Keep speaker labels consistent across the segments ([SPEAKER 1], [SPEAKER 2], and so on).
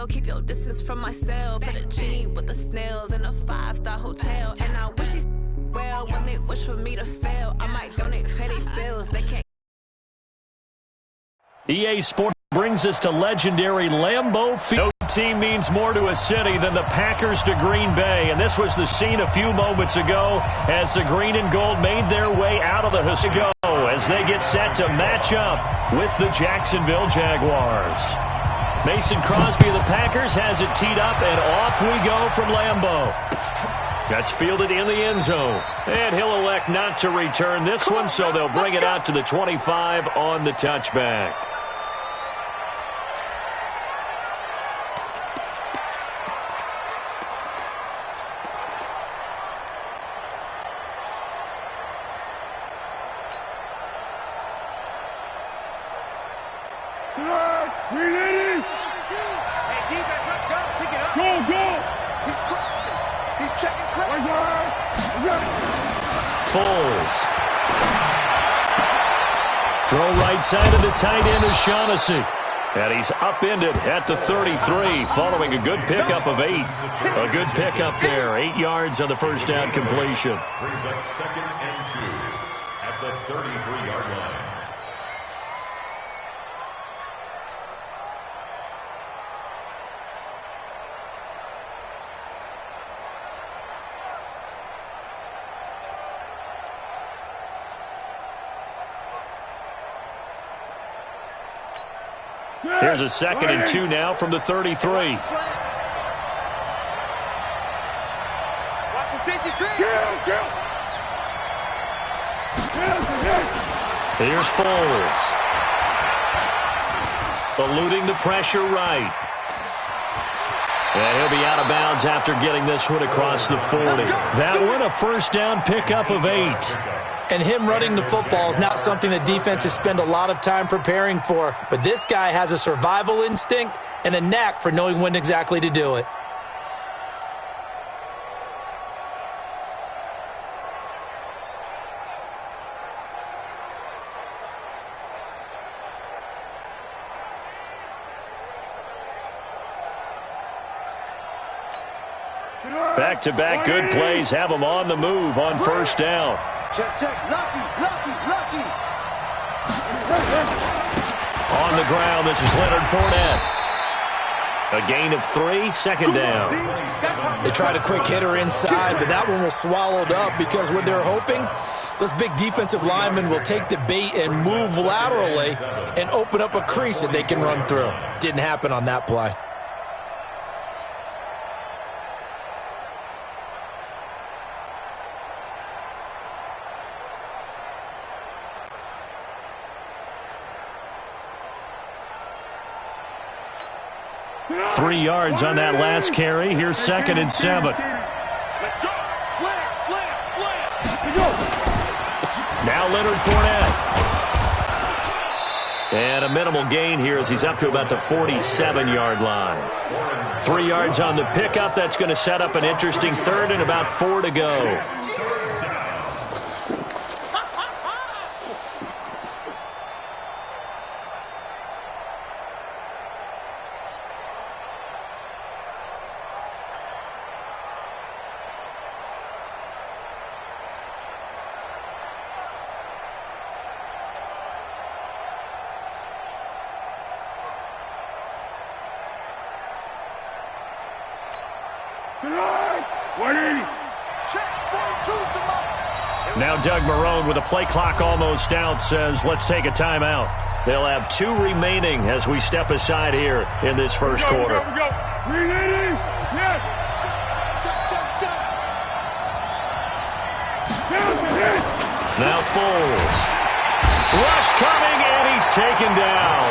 [SPEAKER 1] well. Keep your distance from myself. For the genie with the snails in a 5-star hotel. And I wish he well when they wish for me to fail. I might donate petty bills. They can't.
[SPEAKER 2] EA Sports brings us to legendary Lambeau Field. No team means more to a city than the Packers to Green Bay, and this was the scene a few moments ago as the green and gold made their way out of the Huskies as they get set to match up with the Jacksonville Jaguars. Mason Crosby of the Packers has it teed up, and off we go from Lambeau. That's fielded in the end zone, and he'll elect not to return this one, so they'll bring it out to the 25 on the touchback. Foles. Throw right side of the tight end is Shaughnessy. And he's upended at the 33 following a good pickup of 8. A good pickup there. 8 yards on the first down completion.
[SPEAKER 3] Brings up 2nd and 2 at the 33-yard line.
[SPEAKER 2] Here's a 2nd and 2 now from the 33. Here's Foles. Eluding the pressure right. And he'll be out of bounds after getting this one across the 40. That one a first down pickup of 8.
[SPEAKER 4] And him running the football is not something that defenses spend a lot of time preparing for. But this guy has a survival instinct and a knack for knowing when exactly to do it.
[SPEAKER 2] Back-to-back good plays have them on the move on first down.
[SPEAKER 5] Check, lucky.
[SPEAKER 2] On the ground, this is Leonard Fournette. A gain of 3, second down.
[SPEAKER 4] They tried a quick hitter inside, but that one was swallowed up because what they're hoping, those big defensive linemen will take the bait and move laterally and open up a crease that they can run through. Didn't happen on that play.
[SPEAKER 2] Three yards on that last carry. Here's 2nd and 7. Now Leonard Fournette. And a minimal gain here as he's up to about the 47-yard line. 3 yards on the pickup. That's going to set up an interesting 3rd and about 4 to go. Now Doug Marrone with a play clock almost out says let's take a timeout. They'll have 2 remaining as we step aside here in this first quarter. Now Foles. Rush coming and he's taken down.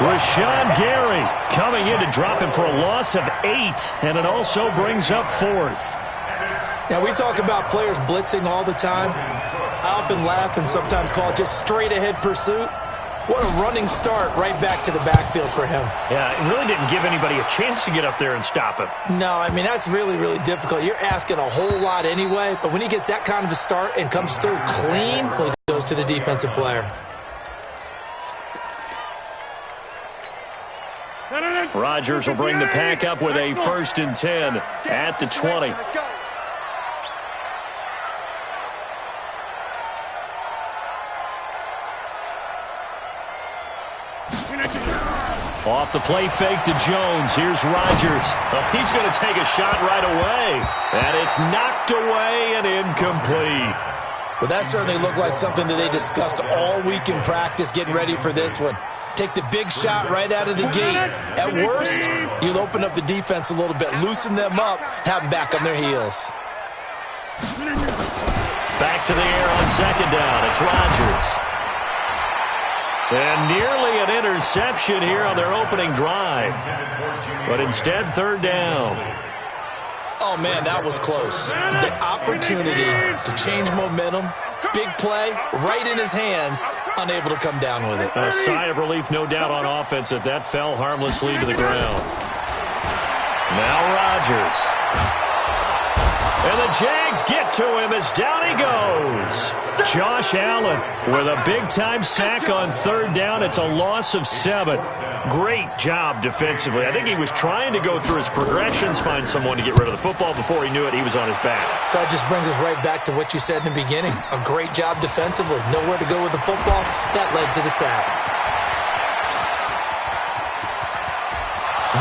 [SPEAKER 2] Rashawn Gary coming in to drop him for a loss of 8, and it also brings up 4th.
[SPEAKER 4] Now, we talk about players blitzing all the time. I often laugh and sometimes call it just straight-ahead pursuit. What a running start right back to the backfield for him.
[SPEAKER 2] Yeah, it really didn't give anybody a chance to get up there and stop him.
[SPEAKER 4] No, I mean, that's really, really difficult. You're asking a whole lot anyway, but when he gets that kind of a start and comes through clean, he goes to the defensive player.
[SPEAKER 2] Rodgers will bring the pack up with a 1st and 10 at the 20. Off the play fake to Jones. Here's Rodgers. Oh, he's going to take a shot right away. And it's knocked away and incomplete.
[SPEAKER 4] Well, that certainly looked like something that they discussed all week in practice getting ready for this one. Take the big shot right out of the gate. At worst, you'll open up the defense a little bit, loosen them up, have them back on their heels.
[SPEAKER 2] Back to the air on 2nd down. It's Rodgers. And nearly an interception here on their opening drive. But instead, 3rd down.
[SPEAKER 4] Oh, man, that was close. The opportunity to change momentum, big play, right in his hands, unable to come down with it.
[SPEAKER 2] A sigh of relief, no doubt, on offense that fell harmlessly to the ground. Now Rodgers. And the Jags get to him as down he goes. Josh Allen with a big-time sack on 3rd down. It's a loss of 7. Great job defensively. I think he was trying to go through his progressions, find someone to get rid of the football. Before he knew it, he was on his back.
[SPEAKER 4] So that just brings us right back to what you said in the beginning. A great job defensively. Nowhere to go with the football. That led to the sack.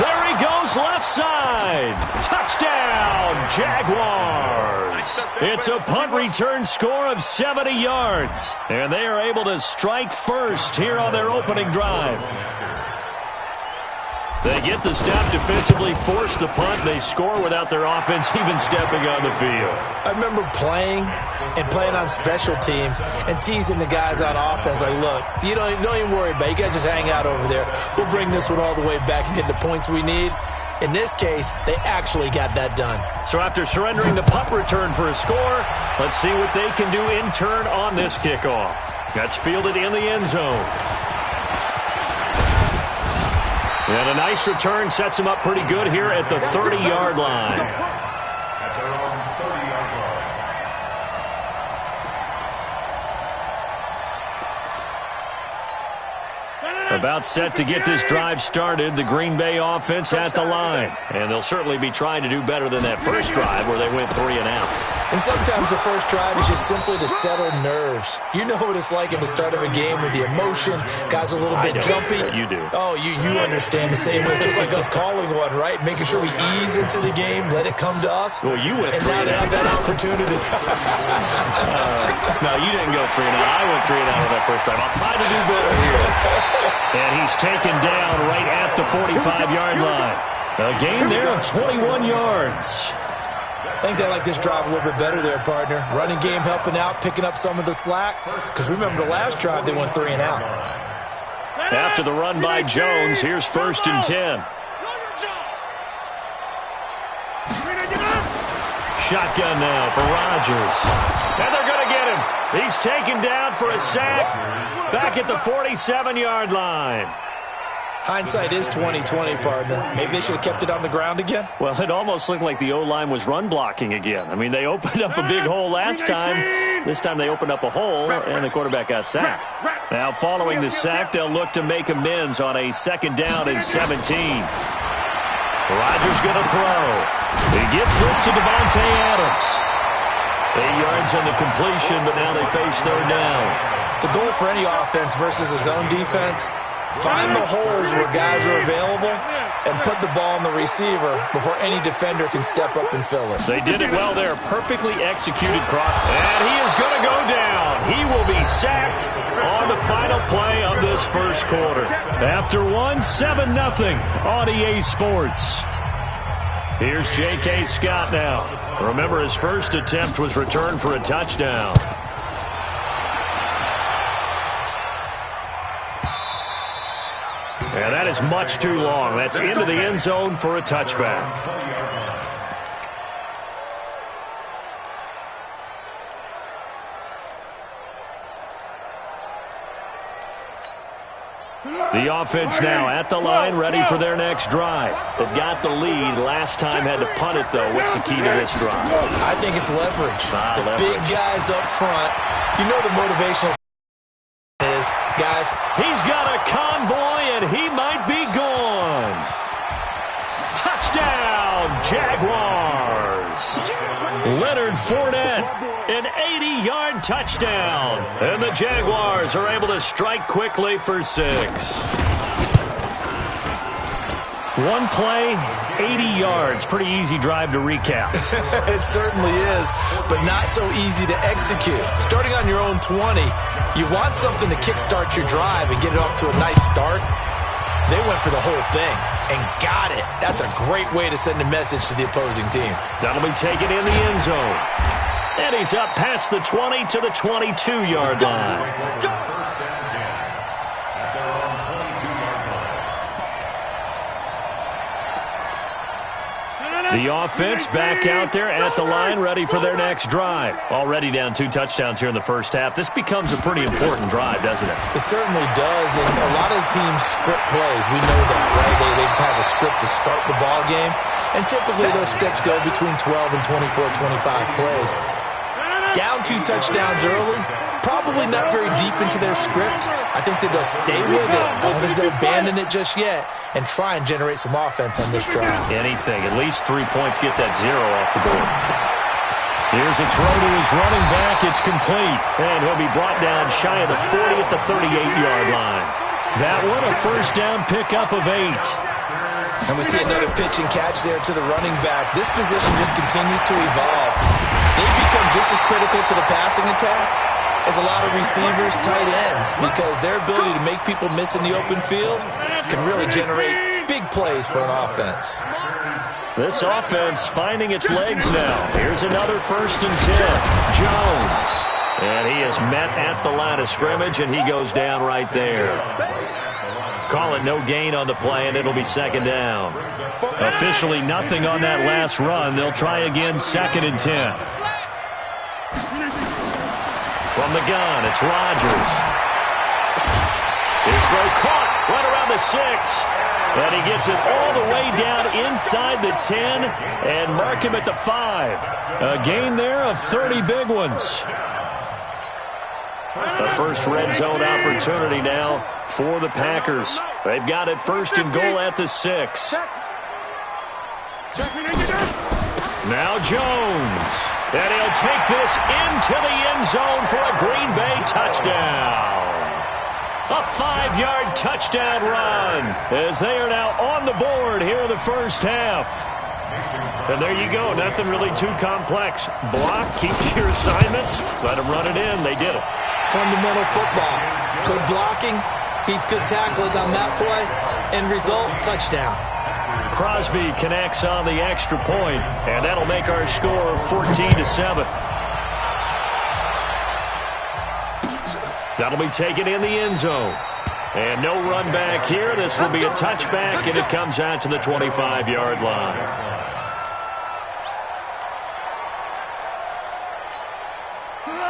[SPEAKER 2] There he goes, left side. Touchdown, Jaguars. It's a punt return score of 70 yards. And they are able to strike first here on their opening drive. They get the stop defensively, force the punt. They score without their offense even stepping on the field.
[SPEAKER 4] I remember playing on special teams and teasing the guys on offense like, look, you don't even worry about it. You guys just hang out over there. We'll bring this one all the way back and get the points we need. In this case, they actually got that done.
[SPEAKER 2] So after surrendering the punt return for a score, let's see what they can do in turn on this kickoff. That's fielded in the end zone. And a nice return sets him up pretty good here at the 30-yard line.
[SPEAKER 3] At their own 30-yard line.
[SPEAKER 2] About set to get this drive started, the Green Bay offense at the line. And they'll certainly be trying to do better than that first drive where they went 3 and out.
[SPEAKER 4] And sometimes the first drive is just simply to settle nerves. You know what it's like at the start of a game with the emotion. Guys are a little bit jumpy.
[SPEAKER 2] You do.
[SPEAKER 4] Oh, you understand the same way. It's just like us calling one, right? Making sure we ease into the game, let it come to us.
[SPEAKER 2] Well, you went
[SPEAKER 4] and
[SPEAKER 2] 3
[SPEAKER 4] now they have that opportunity.
[SPEAKER 2] No, you didn't go 3 and out. I went 3 and out on that first drive. I'll try to do better here. And he's taken down right at the 45-yard line. A gain there of 21 yards.
[SPEAKER 4] I think they like this drive a little bit better there, partner. Running game helping out, picking up some of the slack. Because remember, the last drive, they went 3 and out.
[SPEAKER 2] After the run by Jones, here's 1st and 10. Shotgun now for Rodgers. And they're going to get him. He's taken down for a sack back at the 47-yard line.
[SPEAKER 4] Hindsight is 20/20, partner. Maybe they should have kept it on the ground again.
[SPEAKER 2] Well, it almost looked like the O-line was run blocking again. I mean, they opened up a big hole last time. This time they opened up a hole, and the quarterback got sacked. Now, following the sack, they'll look to make amends on a 2nd down and 17. Rodgers going to throw. He gets this to Devontae Adams. 8 yards on the completion, but now they face 3rd down.
[SPEAKER 4] The goal for any offense versus a zone defense, find the holes where guys are available and put the ball on the receiver before any defender can step up and fill it.
[SPEAKER 2] They did it well there. Perfectly executed, Croc. And he is going to go down. He will be sacked on the final play of this first quarter. After 7-0 on EA Sports. Here's J.K. Scott now. Remember, his first attempt was returned for a touchdown. And that is much too long. That's into the end zone for a touchback. The offense now at the line, ready for their next drive. They've got the lead. Last time had to punt it, though. What's the key to this drive?
[SPEAKER 4] I think it's leverage.
[SPEAKER 2] Leverage.
[SPEAKER 4] Big guys up front. You know the motivational is, guys.
[SPEAKER 2] He's got a convoy, and he might be gone. Jaguars. Leonard Fournette, an 80-yard touchdown. And the Jaguars are able to strike quickly for 6. One play, 80 yards. Pretty easy drive to recap.
[SPEAKER 4] It certainly is, but not so easy to execute. Starting on your own 20, you want something to kickstart your drive and get it off to a nice start. They went for the whole thing and got it. That's a great way to send a message to the opposing team.
[SPEAKER 2] That'll be taken in the end zone. And he's up past the 20 to the 22-yard line. The offense back out there at the line, ready for their next drive. Already down 2 touchdowns here in the first half. This becomes a pretty important drive, doesn't it?
[SPEAKER 4] It certainly does, and a lot of teams script plays. We know that, right? They have a script to start the ball game, and typically those scripts go between 12 and 24, 25 plays. Down 2 touchdowns early, probably not very deep into their script. I think that they'll stay with it. I don't think they'll abandon it just yet and try and generate some offense on this drive.
[SPEAKER 2] Anything. At least 3 points, get that 0 off the board. Here's a throw to his running back. It's complete. And he'll be brought down shy of the 40 at the 38-yard line. That one, a first down pickup of 8.
[SPEAKER 4] And we see another pitch and catch there to the running back. This position just continues to evolve. They've become just as critical to the passing attack as a lot of receivers, tight ends, because their ability to make people miss in the open field can really generate big plays for an offense.
[SPEAKER 2] This offense finding its legs now. Here's another 1st and 10. Jones. And he is met at the line of scrimmage, and he goes down right there. Call it no gain on the play, and it'll be 2nd down. Officially nothing on that last run. They'll try again, 2nd and 10. From the gun, it's Rodgers. His throw caught right around the 6. And he gets it all the way down inside the 10 and mark him at the 5. A gain there of 30 big ones. The first red zone opportunity now for the Packers. They've got it 1st and goal at the 6. Now Jones. And he'll take this into the end zone for a Green Bay touchdown. A 5-yard touchdown run as they are now on the board here in the first half. And there you go. Nothing really too complex. Block, keep your assignments, let them run it in. They did it.
[SPEAKER 4] Fundamental football. Good blocking beats good tackling on that play. End result, touchdown.
[SPEAKER 2] Crosby connects on the extra point, and that'll make our score 14-7. That'll be taken in the end zone. And no run back here. This will be a touchback, and it comes out to the 25-yard line.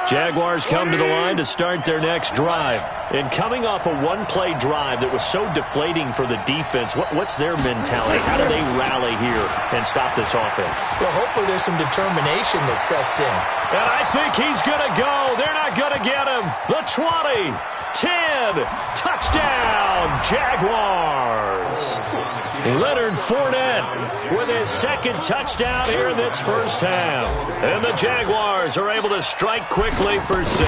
[SPEAKER 2] Jaguars come to the line to start their next drive. And coming off a one-play drive that was so deflating for the defense, what's their mentality? How do they rally here and stop this offense?
[SPEAKER 4] Well, hopefully there's some determination that sets in.
[SPEAKER 2] And I think he's going to go. They're not going to get him. The 20, 10, touchdown, Jaguars. Leonard Fournette with his 2nd touchdown here in this first half. And the Jaguars are able to strike quickly for 6.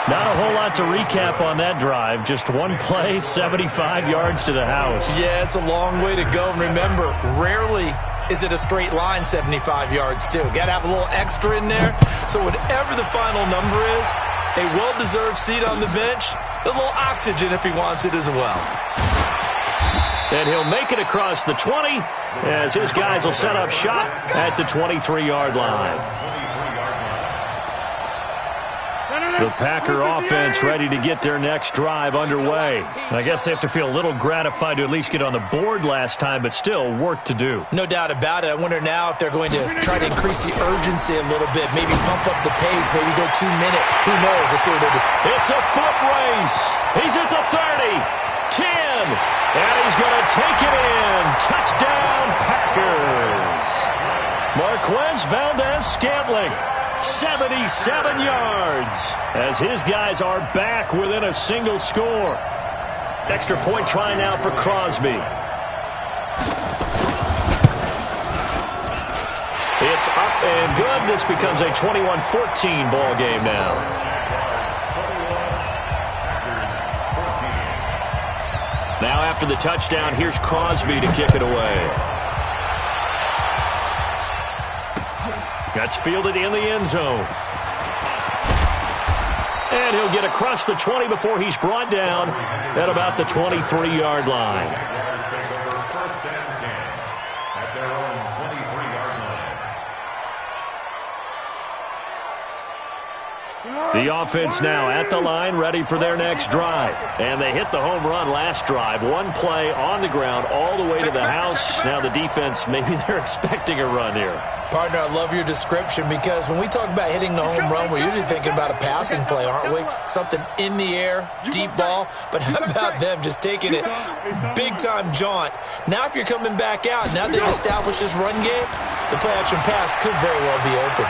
[SPEAKER 2] Not a whole lot to recap on that drive. Just one play, 75 yards to the house.
[SPEAKER 4] Yeah, it's a long way to go. And remember, rarely is it a straight line 75 yards, too. Got to have a little extra in there. So whatever the final number is, a well-deserved seat on the bench, a little oxygen if he wants it as well.
[SPEAKER 2] And he'll make it across the 20 as his guys will set up shop at the 23-yard line. The Packer offense ready to get their next drive underway. I guess they have to feel a little gratified to at least get on the board last time, but still work to do.
[SPEAKER 4] No doubt about it. I wonder now if they're going to try to increase the urgency a little bit, maybe pump up the pace, maybe go 2 minute. Who knows? Let's see what they decide.
[SPEAKER 2] It's a foot race. He's at the 30, 10, and he's going to take it in. Touchdown, Packers. Marquez Valdez-Scantling. 77 yards as his guys are back within a single score. Extra point try now for Crosby. is up and good. This becomes a 21-14 ball game now. Now after the touchdown, here's Crosby to kick it away. That's fielded in the end zone. And he'll get across the 20 before he's brought down at about the 23-yard line.
[SPEAKER 3] First and 10 at their own 23-yard line.
[SPEAKER 2] The offense now at the line, ready for their next drive. And they hit the home run last drive. One play on the ground all the way to the house. Now the defense, maybe they're expecting a run here.
[SPEAKER 4] Partner, I love your description because when we talk about hitting the home run, we're usually thinking about a passing play, aren't we? Something in the air, deep ball. But how about them just taking it big-time jaunt? Now if you're coming back out, now they've established this run game, the play-action pass could very well be open.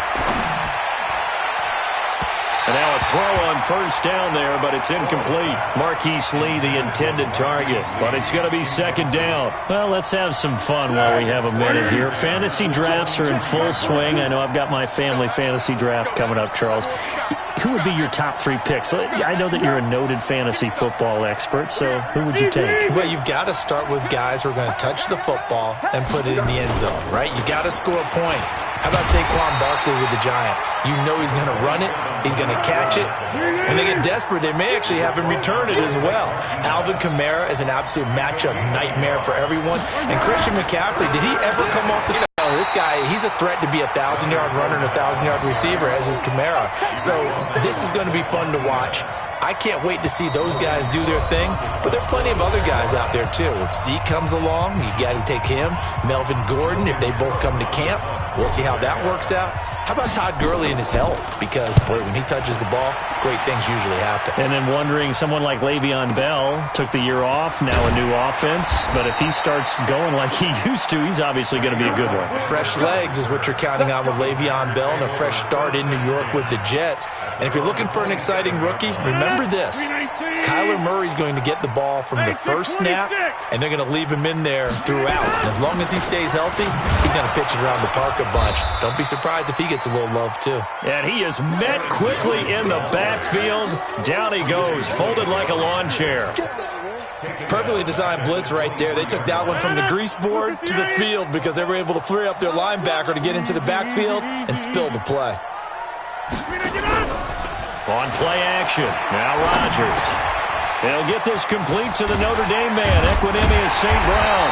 [SPEAKER 2] And now a throw on first down there, but it's incomplete. Marquise Lee, the intended target, but it's going to be second down. Well, let's have some fun while we have a minute here. Fantasy drafts are in full swing. I know I've got my family fantasy draft coming up, Charles. Who would be your top 3 picks? I know that you're a noted fantasy football expert, so who would you take?
[SPEAKER 4] Well, you've got to start with guys who are going to touch the football and put it in the end zone, right? You got to score points. How about Saquon Barkley with the Giants? You know he's going to run it. He's going to catch it. When they get desperate, they may actually have him return it as well. Alvin Kamara is an absolute matchup nightmare for everyone. And Christian McCaffrey, did he ever come off the... This guy, he's a threat to be a 1,000-yard runner and a 1,000-yard receiver, as is Kamara. So this is going to be fun to watch. I can't wait to see those guys do their thing, but there are plenty of other guys out there, too. If Zeke comes along, you got to take him. Melvin Gordon, if they both come to camp, we'll see how that works out. How about Todd Gurley and his health? Because, boy, when he touches the ball, great things usually happen.
[SPEAKER 2] And then wondering, someone like Le'Veon Bell took the year off, now a new offense. But if he starts going like he used to, he's obviously going to be a good one.
[SPEAKER 4] Fresh legs is what you're counting on with Le'Veon Bell and a fresh start in New York with the Jets. And if you're looking for an exciting rookie, remember this. Kyler Murray's going to get the ball from the first snap, and they're going to leave him in there throughout. And as long as he stays healthy, he's going to pitch it around the park a bunch. Don't be surprised if he gets a little love, too.
[SPEAKER 2] And he is met quickly in the backfield. Down he goes, folded like a lawn chair.
[SPEAKER 4] Perfectly designed blitz right there. They took that one from the grease board to the field because they were able to free up their linebacker to get into the backfield and spill the play.
[SPEAKER 2] On play action, now Rodgers. They'll get this complete to the Notre Dame man, Equinemius St. Brown.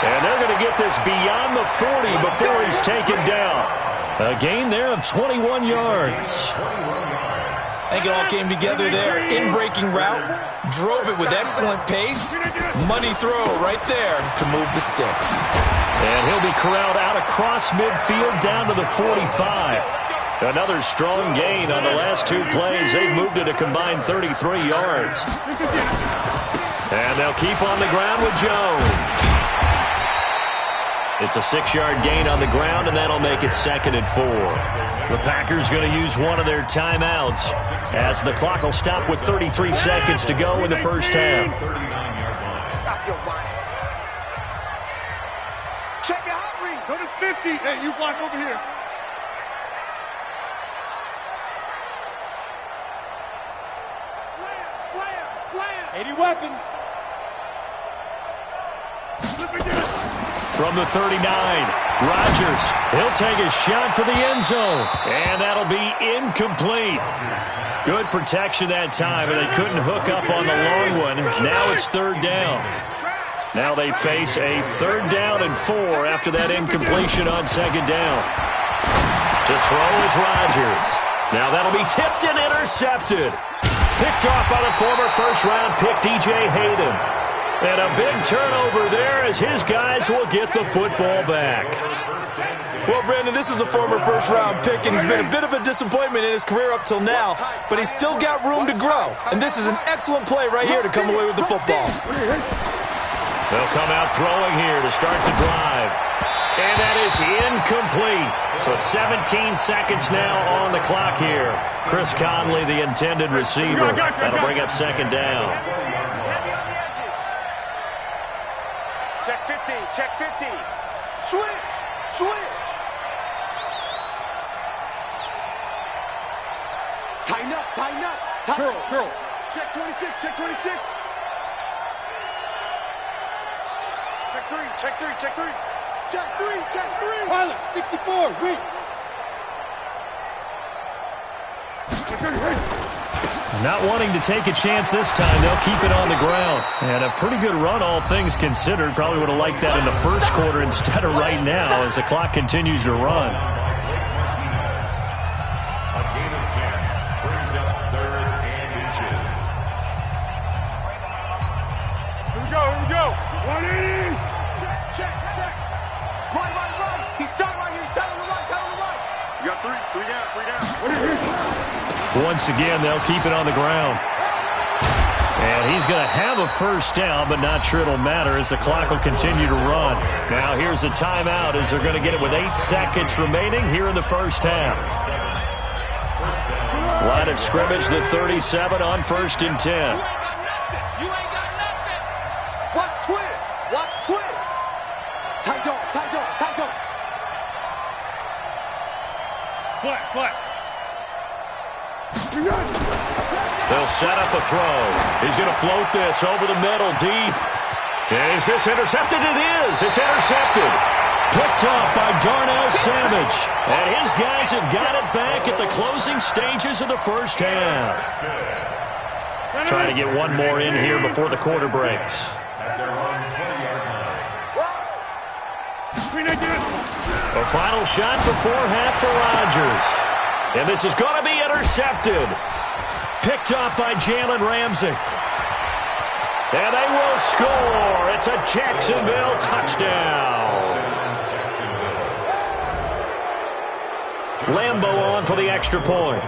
[SPEAKER 2] And they're going to get this beyond the 40 before he's taken down. A gain there of 21 yards.
[SPEAKER 4] I think it all came together there. In-breaking route, drove it with excellent pace. Money throw right there to move the sticks.
[SPEAKER 2] And he'll be corralled out across midfield down to the 45. Another strong gain on the last 2 plays. They've moved it a combined 33 yards. And they'll keep on the ground with Jones. It's a 6-yard gain on the ground, and that'll make it 2nd and 4. The Packers going to use one of their timeouts as the clock will stop with 33 seconds to go in the first half.
[SPEAKER 5] Stop your whining. Check your hot read.
[SPEAKER 6] Go to 50. Hey, you block over here. Slam. 80 weapon.
[SPEAKER 2] From the 39, Rodgers, he'll take a shot for the end zone, and that'll be incomplete. Good protection that time, and they couldn't hook up on the long one. Now it's 3rd down. Now they face a 3rd down and 4 after that incompletion on 2nd down. To throw is Rodgers. Now that'll be tipped and intercepted. Picked off by the former first-round pick, DJ Hayden. And a big turnover there as his guys will get the football back.
[SPEAKER 4] Well, Brandon, this is a former first-round pick, and he's been a bit of a disappointment in his career up till now, but he's still got room to grow. And this is an excellent play right here to come away with the football.
[SPEAKER 2] They'll come out throwing here to start the drive. And that is incomplete. So 17 seconds now on the clock here. Chris Conley, the intended receiver. That'll bring up 2nd down.
[SPEAKER 5] Check 50. Check 50. Switch. Tighten up, tighten up. Tighten up.
[SPEAKER 6] Curl.
[SPEAKER 5] Check 26, check 26. Check 3, check 3, check 3. Check 3, check 3.
[SPEAKER 6] Pilot, 64, weak.
[SPEAKER 2] Not wanting to take a chance this time, they'll keep it on the ground. And a pretty good run, all things considered. Probably would have liked that in the first quarter instead of right now as the clock continues to run.
[SPEAKER 3] A gain of 10 brings up 3rd and inches.
[SPEAKER 6] Here we go. 180.
[SPEAKER 5] Check. Right. He's tight right here. He's tight on the right,
[SPEAKER 6] You got 3 down.
[SPEAKER 2] Once again, they'll keep it on the ground. And he's going to have a first down, but not sure it'll matter as the clock will continue to run. Now here's a timeout as they're going to get it with 8 seconds remaining here in the first half. Line of scrimmage, the 37 on 1st and 10.
[SPEAKER 5] Watch twist. Tight dog.
[SPEAKER 6] Flat.
[SPEAKER 2] They'll set up a throw. He's going to float this over the middle, deep. Is this intercepted? It is. It's intercepted. Picked up by Darnell Savage. And his guys have got it back at the closing stages of the first half. Trying to get one more in here before the quarter breaks.
[SPEAKER 3] At their own 20-yard line.
[SPEAKER 2] A final shot before half for Rodgers. And this is going to be intercepted. Picked up by Jalen Ramsey. And they will score. It's a Jacksonville touchdown. Lambo on for the extra point.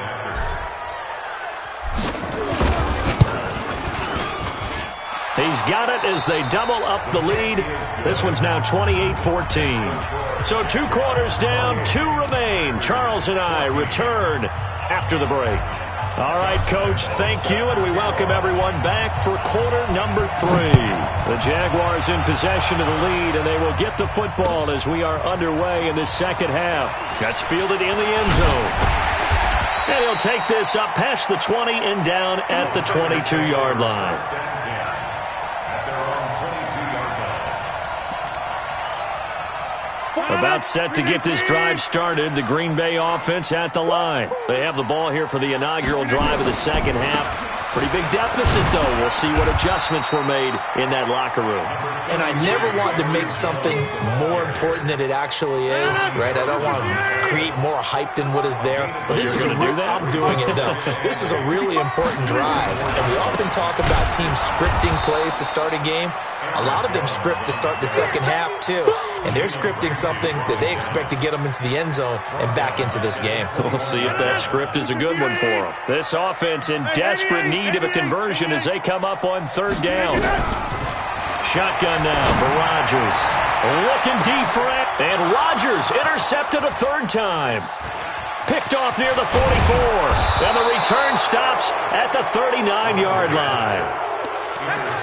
[SPEAKER 2] He's got it as they double up the lead. This one's now 28-14. So 2 quarters down, 2 remain. Charles and I return after the break. All right, Coach, thank you, and we welcome everyone back for quarter number 3. The Jaguars in possession of the lead, and they will get the football as we are underway in the second half. That's fielded in the end zone. And he'll take this up past the 20 and down at the 22-yard line. About set to get this drive started. The Green Bay offense at the line. They have the ball here for the inaugural drive of the second half. Pretty big deficit, though. We'll see what adjustments were made in that locker room.
[SPEAKER 4] And I never want to make something more important than it actually is, right? I don't want to create more hype than what is there. But this is I'm doing it, though. This is a really important drive. And we often talk about teams scripting plays to start a game. A lot of them script to start the second half, too. And they're scripting something that they expect to get them into the end zone and back into this game.
[SPEAKER 2] We'll see if that script is a good one for them. This offense in desperate need of a conversion as they come up on 3rd down. Shotgun now for Rodgers. Looking deep for it. And Rodgers intercepted a 3rd time. Picked off near the 44. And the return stops at the 39-yard line.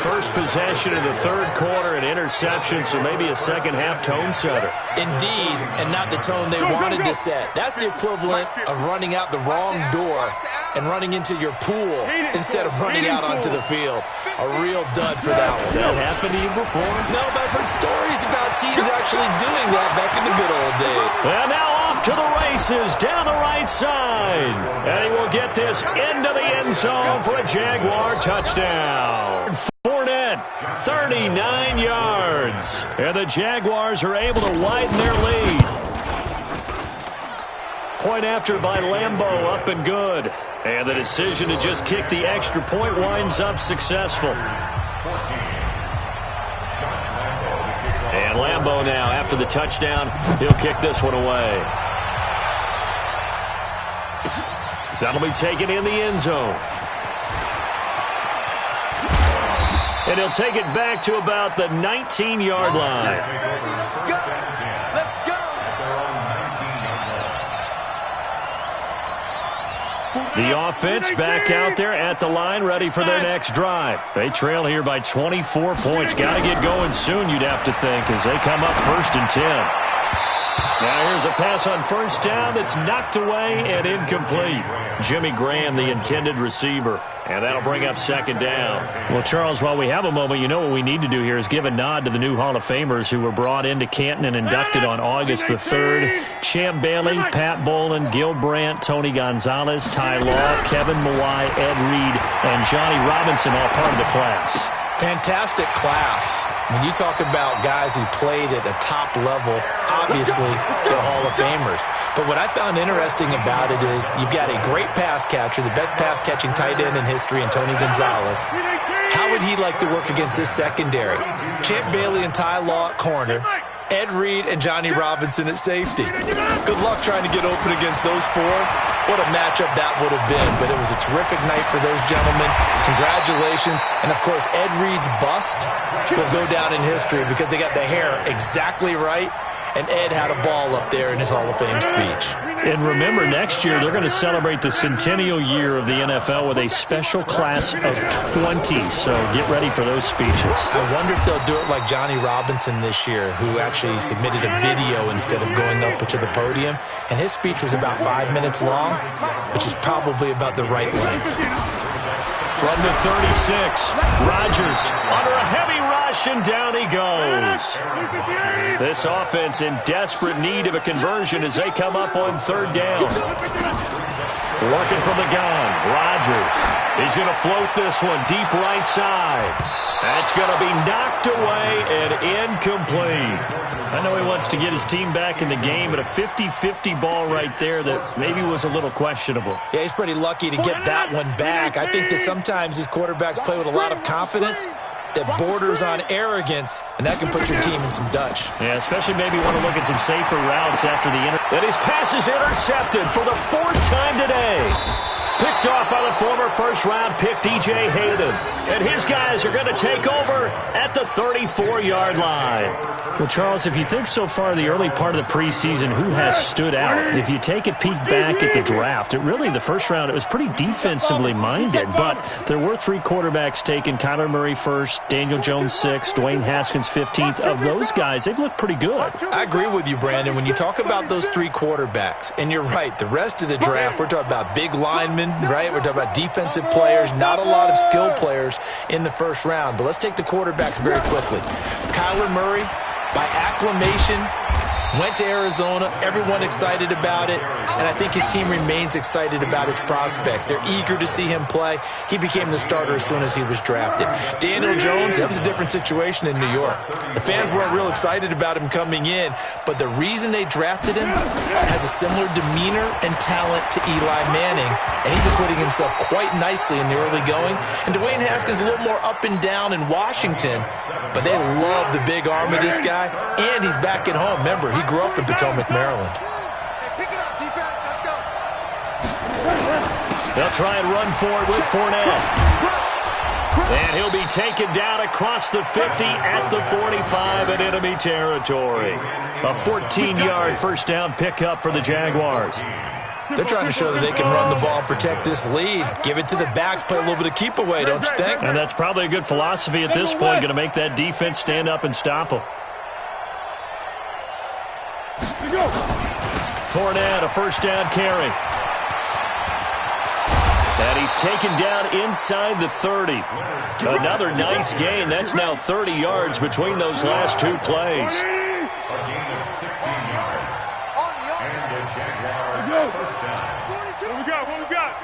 [SPEAKER 2] First possession of the 3rd quarter, an interception, so maybe a second-half tone setter.
[SPEAKER 4] Indeed, and not the tone they wanted to set. That's the equivalent of running out the wrong door and running into your pool instead of running out onto the field. A real dud for that one.
[SPEAKER 2] Has that happened to you before?
[SPEAKER 4] No, but I've heard stories about teams actually doing that back in the good old days.
[SPEAKER 2] And now off to the races down the right side. And he will get this into the end zone for a Jaguar touchdown. Fournette, 39 yards. And the Jaguars are able to widen their lead. Point after by Lambo, up and good. And the decision to just kick the extra point winds up successful. And Lambo now, after the touchdown, he'll kick this one away. That'll be taken in the end zone. And he'll take it back to about the 19-yard line. The offense back out there at the line, ready for their next drive. They trail here by 24 points. Got to get going soon, you'd have to think, as they come up 1st and 10. Now here's a pass on first down that's knocked away and incomplete. Jimmy Graham, the intended receiver. And that'll bring up second down. Well, Charles, while we have a moment, you know what we need to do here is give a nod to the new Hall of Famers who were brought into Canton and inducted on August the 3rd. Champ Bailey, Pat Bolin, Gil Brandt, Tony Gonzalez, Ty Law, Kevin Mawai, Ed Reed, and Johnny Robinson, all part of the class.
[SPEAKER 4] Fantastic class. When you talk about guys who played at a top level, obviously they're Hall of Famers. But what I found interesting about it is you've got a great pass catcher, the best pass-catching tight end in history, and Tony Gonzalez. How would he like to work against this secondary? Champ Bailey and Ty Law at corner, Ed Reed and Johnny Robinson at safety. Good luck trying to get open against those four. What a matchup that would have been. But it was a terrific night for those gentlemen. Congratulations. And, of course, Ed Reed's bust will go down in history because they got the hair exactly right. And Ed had a ball up there in his Hall of Fame speech.
[SPEAKER 2] And remember, next year they're going to celebrate the centennial year of the NFL with a special class of 20. So get ready for those speeches.
[SPEAKER 4] I wonder if they'll do it like Johnny Robinson this year, who actually submitted a video instead of going up to the podium. And his speech was about 5 minutes long, which is probably about the right length.
[SPEAKER 2] From the 36, Rodgers under a heavy rush, and down he goes. This offense in desperate need of a conversion as they come up on third down. Working from the gun, Rodgers. He's going to float this one deep right side. That's going to be knocked away and incomplete. I know he wants to get his team back in the game, but a 50-50 ball right there that maybe was a little questionable.
[SPEAKER 4] Yeah, he's pretty lucky to get that one back. I think that sometimes these quarterbacks play with a lot of confidence that borders on arrogance, and that can put your team in some Dutch.
[SPEAKER 2] Yeah, especially maybe want to look at some safer routes after the And his pass is intercepted for the 4th time today. Picked off by the former first-round pick, DJ Hayden. And his guys are going to take over at the 34-yard line. Well, Charles, if you think so far the early part of the preseason, who has stood out? If you take a peek back at the draft, the first round, it was pretty defensively minded. But there were 3 quarterbacks taken. Kyler Murray first, Daniel Jones 6th, Dwayne Haskins 15th. Of those guys, they've looked pretty good.
[SPEAKER 4] I agree with you, Brandon. When you talk about those 3 quarterbacks, and you're right, the rest of the draft, we're talking about big linemen, right? We're talking about defensive players, not a lot of skill players in the first round. But let's take the quarterbacks very quickly. Kyler Murray, by acclamation, went to Arizona. Everyone excited about it. And I think his team remains excited about his prospects. They're eager to see him play. He became the starter as soon as he was drafted. Daniel Jones, that was a different situation in New York. The fans weren't real excited about him coming in, but the reason they drafted him has a similar demeanor and talent to Eli Manning, and he's acquitting himself quite nicely in the early going. And Dwayne Haskins a little more up and down in Washington, but they love the big arm of this guy, and he's back at home. Remember, he grew up in Potomac, Maryland.
[SPEAKER 5] Pick it up, defense. Let's go.
[SPEAKER 2] They'll try and run for it with Fournette. And he'll be taken down across the 50 at the 45 in enemy territory. A 14-yard first down pickup for the Jaguars.
[SPEAKER 4] They're trying to show that they can run the ball and protect this lead. Give it to the backs, play a little bit of keep away, don't you think?
[SPEAKER 2] And that's probably a good philosophy at this point, going to make that defense stand up and stop them. Fournette, a first down carry. And he's taken down inside the 30. Another nice gain. That's now 30 yards between those last 2 plays.
[SPEAKER 3] A gain of 16 yards. And the Jaguars first down.
[SPEAKER 6] What we got? What we got?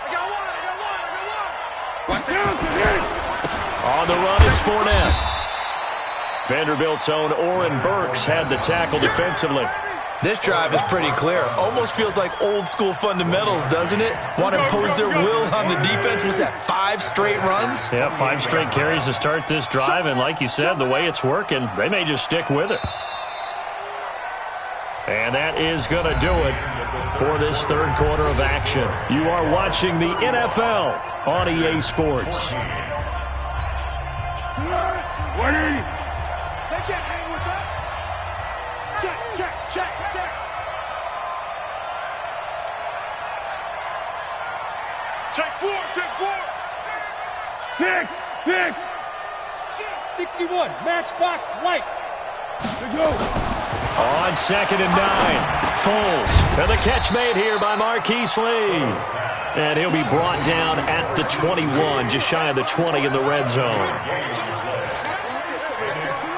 [SPEAKER 5] I got one.
[SPEAKER 6] Watch out!
[SPEAKER 2] On the run, it's Fournette. Vanderbilt's own Oren Burks had the tackle defensively.
[SPEAKER 4] This drive is pretty clear. Almost feels like old school fundamentals, doesn't it? Want to impose their will on the defense. Was that 5 straight runs?
[SPEAKER 2] Yeah, 5 straight carries to start this drive, and like you said, the way it's working, they may just stick with it. And that is going to do it for this third quarter of action. You are watching the NFL on EA Sports.
[SPEAKER 6] 180.
[SPEAKER 5] They can't hang with us. Check, check, check, check.
[SPEAKER 6] Take 4, take 4. Pick, pick. 61, matchbox lights.
[SPEAKER 2] On 2nd and 9, Foles. And the catch made here by Marquise Lee. And he'll be brought down at the 21, just shy of the 20 in the red zone.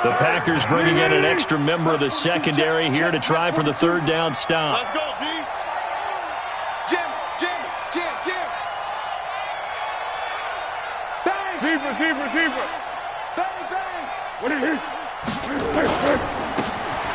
[SPEAKER 2] The Packers bringing in an extra member of the secondary here to try for the 3rd down stop.
[SPEAKER 6] Let's go, D.
[SPEAKER 5] Jim. Bang.
[SPEAKER 6] Receiver.
[SPEAKER 5] Bang.
[SPEAKER 6] What is it?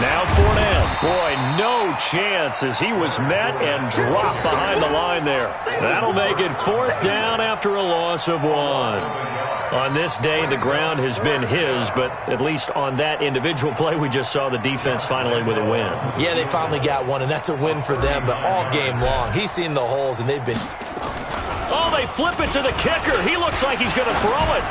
[SPEAKER 2] Now Fournette. Boy, no chance as he was met and dropped behind the line there. That'll make it 4th down after a loss of 1. On this day, the ground has been his, but at least on that individual play, we just saw the defense finally with a win.
[SPEAKER 4] Yeah, they finally got one, and that's a win for them, but all game long, he's seen the holes, and they've been...
[SPEAKER 2] Oh, they flip it to the kicker. He looks like he's going to throw it.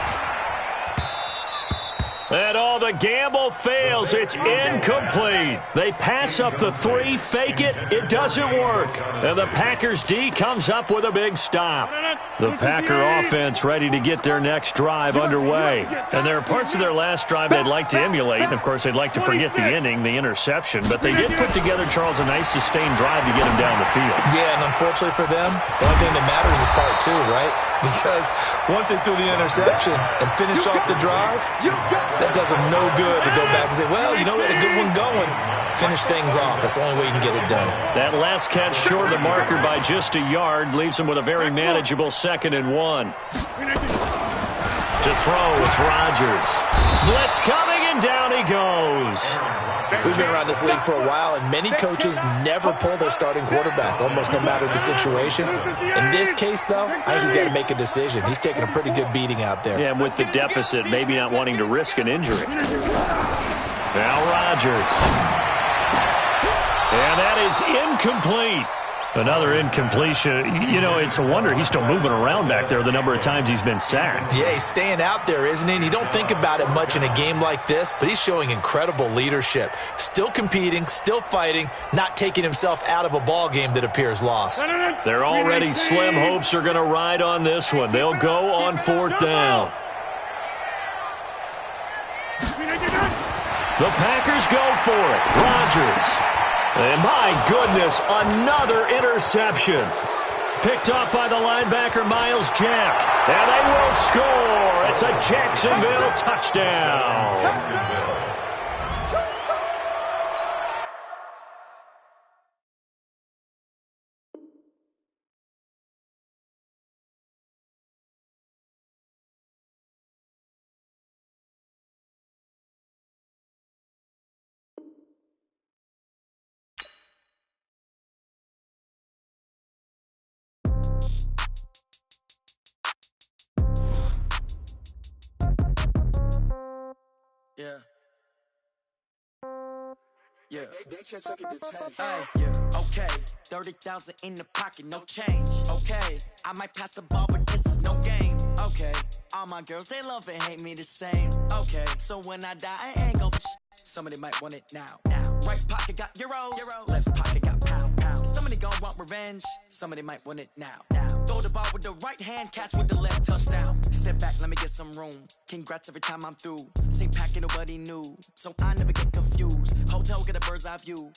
[SPEAKER 2] And the gamble fails. It's incomplete. They pass up the 3, fake it. It doesn't work. And the Packers D comes up with a big stop. The Packer offense ready to get their next drive underway. And there are parts of their last drive they'd like to emulate. And, of course, they'd like to forget the inning, the interception. But they did put together, Charles, a nice sustained drive to get them down the field.
[SPEAKER 4] Yeah, and unfortunately for them, the only thing that matters is part 2, right? Because once they threw the interception and finished off the drive, that does them no good to go back and say, well, you know, we had a good one going. Finish things off. That's the only way you can get it done.
[SPEAKER 2] That last catch short of the marker by just a yard leaves him with a very manageable 2nd and 1. To throw, it's Rodgers. Blitz coming, and down he goes.
[SPEAKER 4] We've been around this league for a while, and many coaches never pull their starting quarterback, almost no matter the situation. In this case, though, I think he's got to make a decision. He's taking a pretty good beating out there.
[SPEAKER 2] Yeah, with the deficit, maybe not wanting to risk an injury. Now Rodgers. And that is incomplete. Another incompletion. You know, it's a wonder he's still moving around back there the number of times he's been sacked.
[SPEAKER 4] Yeah, he's staying out there, isn't he? And you don't think about it much in a game like this, but he's showing incredible leadership. Still competing, still fighting, not taking himself out of a ball game that appears lost.
[SPEAKER 2] Their already slim hopes are going to ride on this one. They'll go on 4th down. The Packers go for it. Rodgers. And my goodness, another interception. Picked off by the linebacker, Miles Jack. And they will score. It's a Jacksonville touchdown.
[SPEAKER 7] Yeah. Yeah. Okay. 30,000 in the pocket, no change. Okay. I might pass the ball, but this is no game. Okay. All my girls, they love and hate me the same. Okay. So when I die, I ain't gon' somebody might want it now. Right pocket got euros. Left pocket got pound. Somebody gon' want revenge. Somebody might want it now. Throw the ball with the right hand, catch with the left, touchdown. Step back, let me get some room. Congrats every time I'm through. Same packet, nobody knew, so I never get confused. Hotel, get a bird's eye view.